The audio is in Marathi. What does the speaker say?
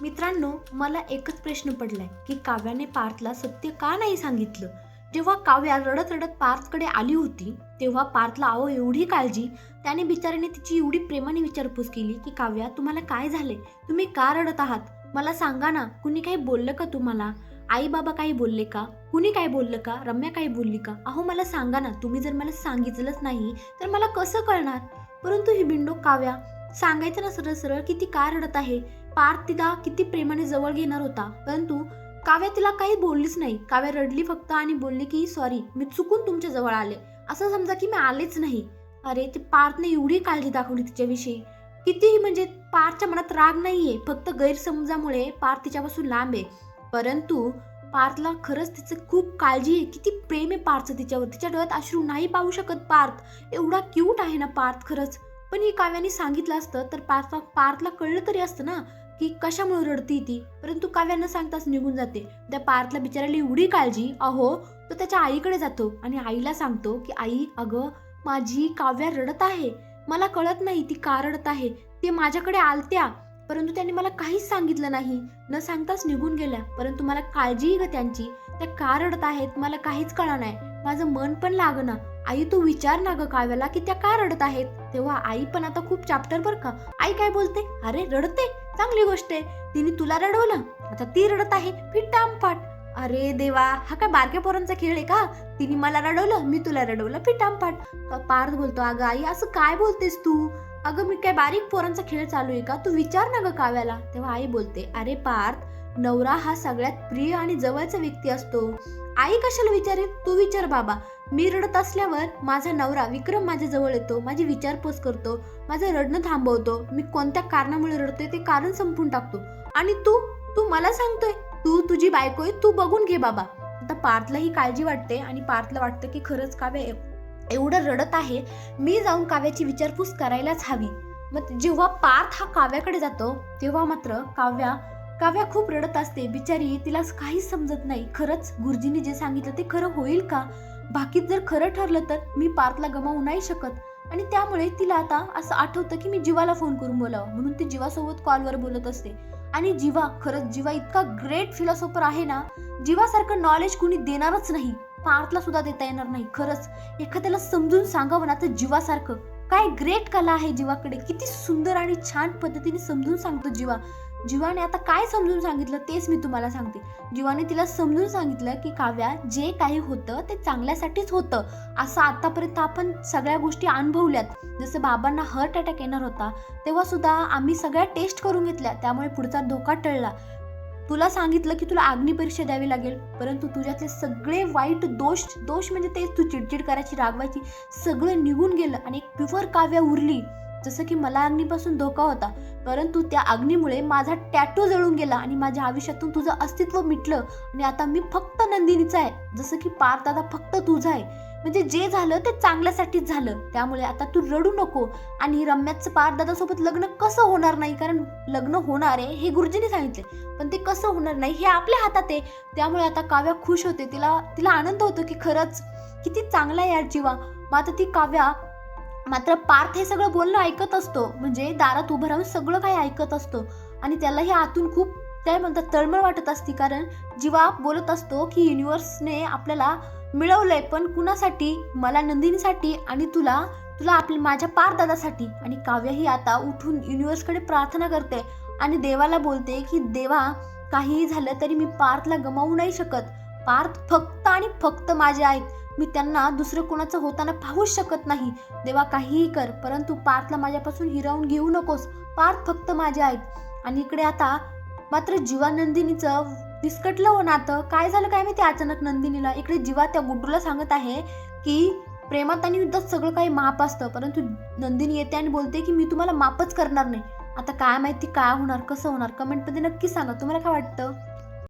मित्रांनो, मला एकच प्रश्न पडलाय की काव्याने पार्थला सत्य का नाही सांगितलं. जेव्हा काव्या रडत रडत पार्थकडे आली होती तेव्हा पार्थला अहो एवढी काळजी. त्याने बिचाऱ्याने तिची एवढी प्रेमाने विचारपूस केली की काव्या, तुम्हाला काय झाले, तुम्ही का रडत आहात, मला सांगा ना, कुणी काही बोललं का तुम्हाला, आई बाबा काही बोलले का, कुणी काय बोललं का, रम्या काही बोलली का, अहो मला सांगा ना, तुम्ही जर मला सांगितलंच नाही तर मला कसं कळणार. परंतु ही बिंडो काव्या सांगायचं ना सरळ सरळ की ती का रडत आहे. पार्थ तिला किती प्रेमाने जवळ घेणार होता, परंतु काव्या तिला काही बोललीच नाही. काव्या रडली फक्त आणि बोलली की सॉरी, मी चुकून तुमच्या जवळ आले, असं समजा की मी आलेच नाही. अरे ते पार्थने एवढी काळजी दाखवली तिच्याविषयी. कितीही म्हणजे पार्थच्या मनात राग नाहीये, फक्त गैरसमजामुळे पार्थ तिच्यापासून लांब आहे. परंतु पार्थला खरंच तिचं खूप काळजी आहे, किती प्रेम आहे पार्थचं तिच्यावर. तिच्या डोळ्यात अश्रू नाही पाहू शकत पार्थ, एवढा क्यूट आहे ना पार्थ खरंच. पण ही काव्याने सांगितलं असतं तर पार्थला कळलं तरी असतं ना की कशामुळे रडती ती. परंतु काव्या न सांगताच निघून जाते. त्या पार्थला बिचारायला एवढी काळजी, अहो तो त्याच्या आईकडे जातो आणि आईला सांगतो की आई, अगं माझी काव्या रडत आहे, मला कळत नाही ती का रडत आहे, ते माझ्याकडे आलत्या परंतु त्यांनी मला काहीच सांगितलं नाही, न सांगताच निघून गेल्या. परंतु मला काळजी ग त्यांची, त्या का रडत आहेत मला काहीच कळणार नाही, माझं मन पण लागना. आई तू विचार ना ग काव्याला की त्या का रडत आहेत. तेव्हा आई पण आता खूप चॅप्टर बर का. आई काय बोलते, अरे रडते चांगली गोष्ट आहे, तिने तुला रडवलं, आता ती रडत आहे, फिटामफाट. अरे देवा, हा काय बारक्या पोरांचा खेळ आहे का, तिने मला रडवलं मी तुला रडवलं, फिटामफाट. पार्थ बोलतो, अगं आई असं काय बोलतेस तू, अगं मी काय बारीक पोरांचा खेळ चालू आहे का, तू विचार ना ग काव्याला. तेव्हा आई बोलते, अरे पार्थ, नवरा हा सगळ्यात प्रिय आणि जवळचा व्यक्ती असतो, आई कशाला विचारेल, तू विचार बाबा. मी रडत असल्यावर माझा नवरा विक्रम माझ्या जवळ येतो, माझी विचारपूस करतो, माझं रडणं थांबवतो, मी कोणत्या कारणामुळे रडतोय ते कारण संपून टाकतो, आणि तू मला सांगतोय, तू तुझी बायको आहे, तू बघून घे बाबा. आता पार्थला ही काळजी वाटते आणि पार्थला वाटतं की खरंच काव्या एवढं रडत आहे, मी जाऊन काव्याची विचारपूस करायलाच हवी. मग जेव्हा पार्थ हा काव्याकडे जातो तेव्हा मात्र काव्या खूप रडत असते बिचारी, तिला काहीच समजत नाही. खरंच गुरुजींनी जे सांगितलं ते खरं होईल का, बाकीत जर खरं ठरलं तर मी पार्थला गमावू नाही शकत. आणि त्यामुळे तिला आता असं आठवतं की मी जीवाला फोन करून बोलावं, म्हणून ती जीवासोबत कॉलवर बोलत असते. आणि जीवा, खरंच जीवा इतका ग्रेट फिलॉसॉफर आहे ना, जीवासारखं नॉलेज कुणी देणारच नाही, पार्थला सुद्धा देता येणार नाही. खरंच एखाद्याला समजून सांगावं ना तर जीवासारखं. काय ग्रेट कला आहे जीवाकडे, किती सुंदर आणि छान पद्धतीने समजून सांगतो जीवा. जीवाने आता काय समजून सांगितलं तेच मी तुम्हाला सांगते. जीवाने तिला समजून सांगितलं की काव्या, जे काही होतं ते चांगल्यासाठीच होतं. असं आतापर्यंत आपण सगळ्या गोष्टी अनुभवल्यात. जसं बाबांना हार्ट अटॅक येणार होता तेव्हा सुद्धा आम्ही सगळ्या टेस्ट करून घेतल्या, त्यामुळे पुढचा धोका टळला. तुला सांगितलं की तुला अग्निपरीक्षा द्यावी लागेल, परंतु तुझ्यातले सगळे वाईट दोष म्हणजे ते तू चिडचिड करायची, रागवायची, सगळं निघून गेलं आणि एक प्युअर काव्या उरली. जसं की मला अग्नीपासून धोका होता, परंतु त्या अग्नीमुळे माझा टॅटू जळून गेला आणि माझ्या आयुष्यातून तुझं अस्तित्व मिटलं आणि आता मी फक्त नंदिनीचा आहे. जसं की पार्थ आता फक्त तुझा आहे, म्हणजे जे झालं ते चांगल्यासाठीच झालं. त्यामुळे आता तू रडू नको. आणि रम्याचं पार्थ दादासोबत लग्न कसं होणार नाही, कारण लग्न होणार आहे हे गुरुजींनी सांगितले, पण ते कसं होणार नाही हे आपल्या हातात आहे. त्यामुळे आता काव्या खुश होते, तिला आनंद होतो की खरंच किती चांगला आहे यार जीवा. मात्र ती काव्या मात्र पार्थ हे सगळं बोलणं ऐकत असतो, म्हणजे दारात उभं राहून सगळं काही ऐकत असतो आणि त्यालाही आतून खूप काय म्हणतात तळमळ वाटत असते. कारण जीवा बोलत असतो की युनिव्हर्सने आपल्याला मिळवलंय, पण कुणासाठी, मला नंदिनीसाठी आणि तुला आपल्या माझ्या पार्थ दादासाठी. आणि काव्या ही आता उठून युनिव्हर्सकडे प्रार्थना करते आणि देवाला बोलते की देवा, काहीही झालं तरी मी पार्थला गमावू नाही शकत, पार्थ फक्त आणि फक्त माझे आहेत, मी त्यांना दुसरं कोणाचं होताना पाहूच शकत नाही. देवा काहीही कर, परंतु पार्थला माझ्यापासून हिरावून घेऊ नकोस, पार्थ फक्त माझे आहेत. आणि इकडे आता मात्र जीवा नंदिनीचं विस्कटलं हो नातं. काय झालं काय माहिती अचानक नंदिनीला. इकडे जीवा त्या गुड्डूला सांगत आहे की प्रेमात आणि युद्धात सगळं काही माप असतं, परंतु नंदिनी येते आणि बोलते की मी तुम्हाला मापच करणार नाही. आता काय माहिती काय होणार, कसं होणार, कमेंटमध्ये नक्की सांगा तुम्हाला काय वाटतं.